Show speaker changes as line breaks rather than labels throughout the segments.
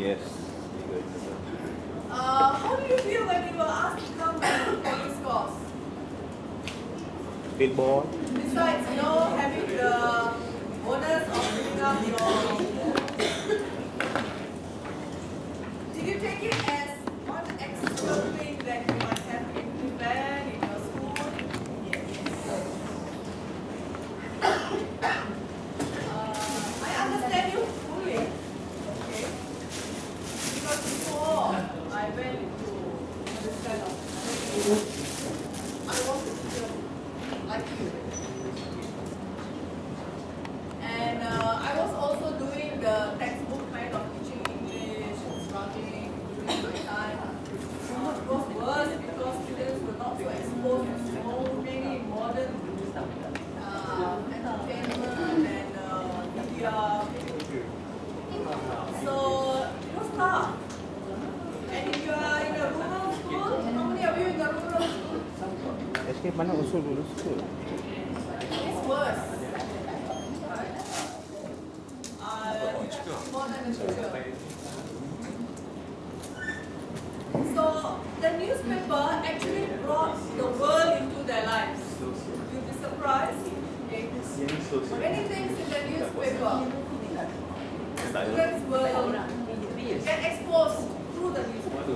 Yes.
How do you feel when you were asked to come for this course?
Bit bored.
Besides, having the bonus of filling up your... Did you take it as one extra thing that you might have implemented in your school? I understand you fully, okay? Because before I went into this kind of I was a teacher like you. And I was also doing the textbook kind of teaching English and struggling during my time. It was worse because students were not so exposed to so many modern entertainment and media. So it was tough. And if you are in a rural school, how many of you in the rural school?
Escape mana usul dulu school.
It's worse. More than a teacher. So the newspaper actually brought the world into their lives. You'll be surprised. Okay. Many things in the newspaper. Students will get exposed through the newspaper.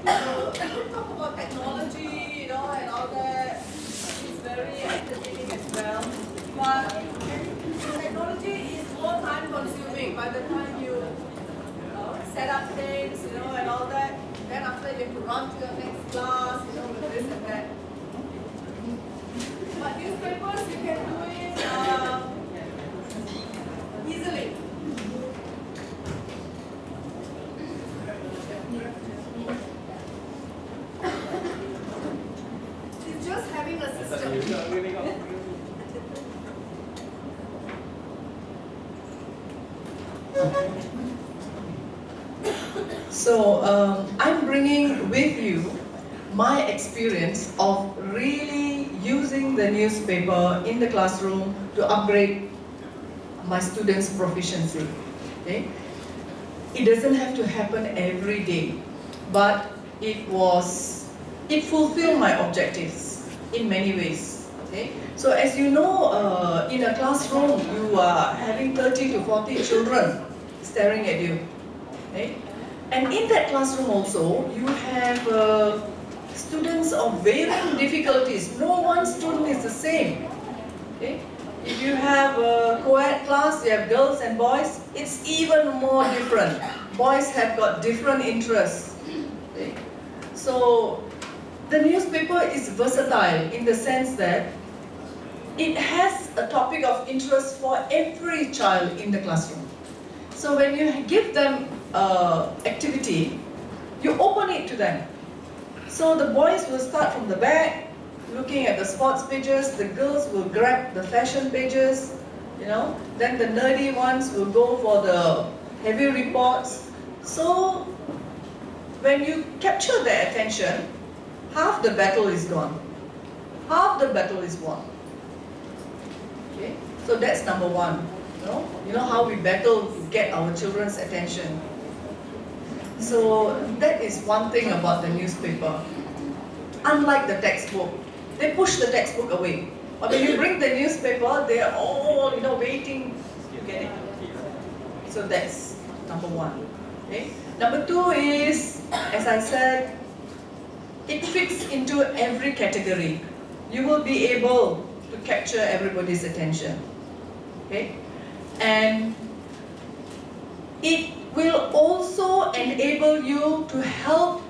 So we could talk about technology, and all that. It's very entertaining as well. But technology is more time consuming by the time you set up things, and all that. Then after you have to run to your next class, with this and that. But newspapers, you can do it easily. It's just having a system.
So I'm bringing with you my experience of really using the newspaper in the classroom to upgrade my students' proficiency. Okay? It doesn't have to happen every day, but it fulfilled my objectives in many ways. Okay? So as you know, in a classroom, you are having 30 to 40 children staring at you. Okay? And in that classroom also, you have students of varying difficulties. No one student is the same. Okay? If you have a co-ed class, you have girls and boys, it's even more different. Boys have got different interests. Okay? So the newspaper is versatile in the sense that it has a topic of interest for every child in the classroom. So when you give them activity, you open it to them. So the boys will start from the back, looking at the sports pages, the girls will grab the fashion pages, then the nerdy ones will go for the heavy reports. So when you capture their attention, half the battle is gone. Half the battle is won. Okay? So that's number one. You know how we battle to get our children's attention. So that is one thing about the newspaper. Unlike the textbook, they push the textbook away. But when you bring the newspaper, they are all waiting to get it. So that's number one. Okay. Number two is, as I said, it fits into every category. You will be able to capture everybody's attention. Okay. And it will also enable you to help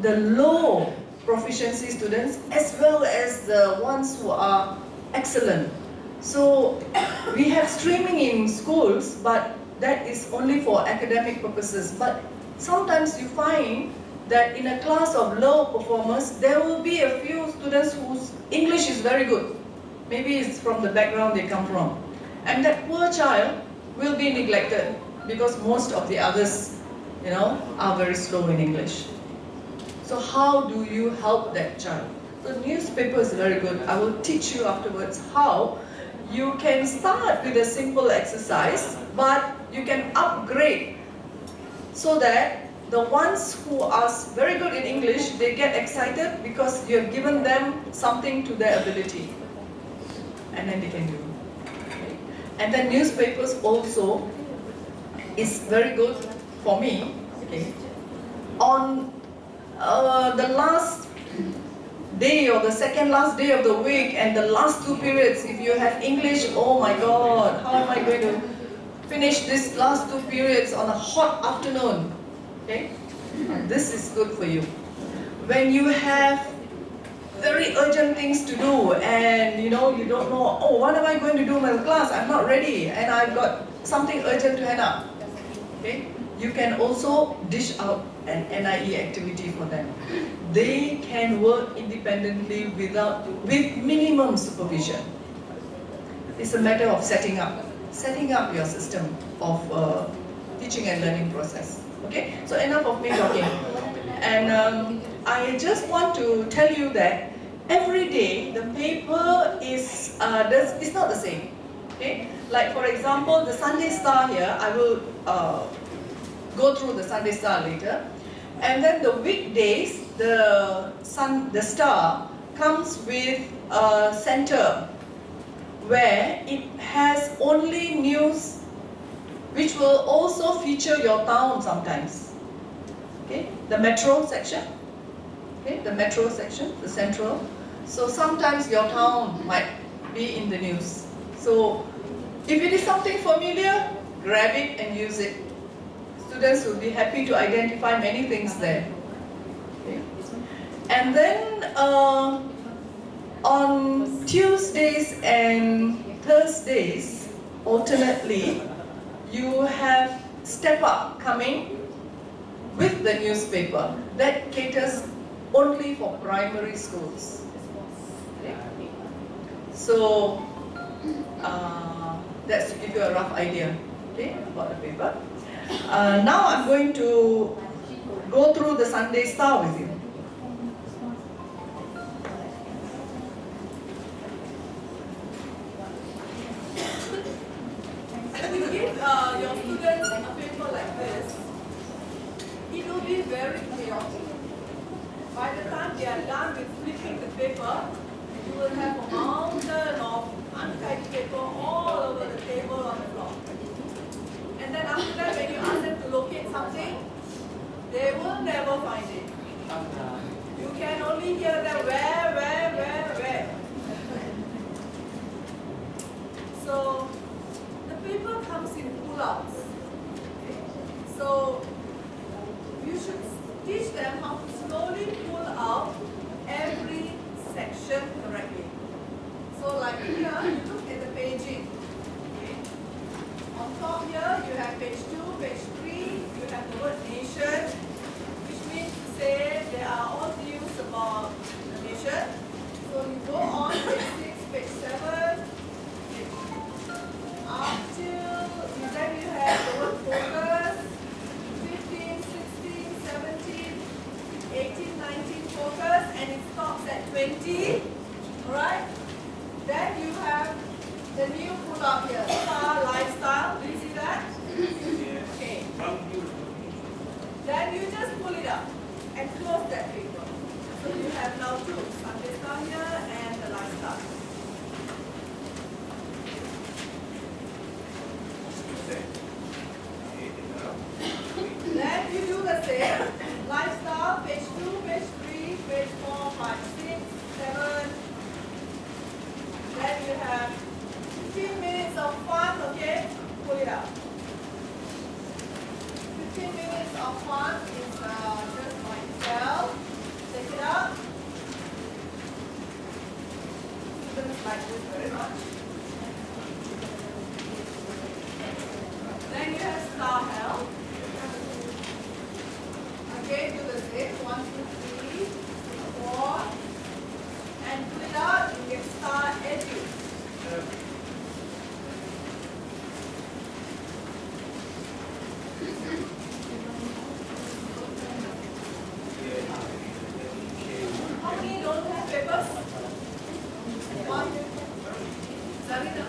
the low proficiency students as well as the ones who are excellent. So we have streaming in schools, but that is only for academic purposes. But sometimes you find that in a class of low performers, there will be a few students whose English is very good. Maybe it's from the background they come from. And that poor child will be neglected because most of the others, are very slow in English. So how do you help that child? The newspaper is very good. I will teach you afterwards how you can start with a simple exercise, but you can upgrade so that the ones who are very good in English, they get excited because you have given them something to their ability, and then they can do. Okay? And then newspapers also is very good for me. Okay? On the last day or the second last day of the week and the last 2 periods, if you have English, oh my God, how am I going to finish this last 2 periods on a hot afternoon? Okay? This is good for you. When you have very urgent things to do and you don't know, oh, what am I going to do in my class? I'm not ready and I've got something urgent to hand up. Okay? You can also dish out an NIE activity for them. They can work independently with minimum supervision. It's a matter of setting up your system of teaching and learning process. Okay, so enough of me talking. And I just want to tell you that every day the paper is it's not the same. Okay, like for example, the Sunday Star here, I will go through the Sunday Star later. And then the weekdays, the Star comes with a center where it has only news which will also feature your town sometimes. Okay, the metro section. Okay, the metro section, the central. So sometimes your town might be in the news. So if it is something familiar, grab it and use it. Students will be happy to identify many things there. Okay. And then on Tuesdays and Thursdays, alternately, you have Step Up coming with the newspaper that caters only for primary schools. Okay. So that's to give you a rough idea, okay, about the paper. Now I'm going to go through the Sunday Star with you.
If you give your students a paper like this, it will be very chaotic. By the time they are done with flipping the paper, you will have a mountain of untidy paper all over the table on the floor. And then after that, when you ask them to locate something, they will never find it. You can only hear them where. So the paper comes in pull-outs. Okay? So you should teach them how to slowly pull out every section correctly. So like here, you look at the paging. Okay? On top here, you have page 2, page 3, you have the word nation, which means to say there are all views about the nation. So you go on page 6, page 7, up till, then you have the word focus, 15, 16, 17, 18, 19 focus, and it stops at 20. Alright? Then you have the new pull-up here, Star Lifestyle. Do you see that? Okay. Then you just pull it up and close that paper. So you have now two, Sunday Star here and the Lifestyle. Then you do the same. Lifestyle, page 2, page 3, page 4, 5, 6, 7. Then you have 15 minutes of fun, okay? Pull it out. 15 minutes of fun is just by itself. Take it out. Students like this very much. Then you have Star Health. Okay, do the same. 1, 2, 3, 4. And pull it out, you get Star Edu. How many don't have papers? One. Zarina.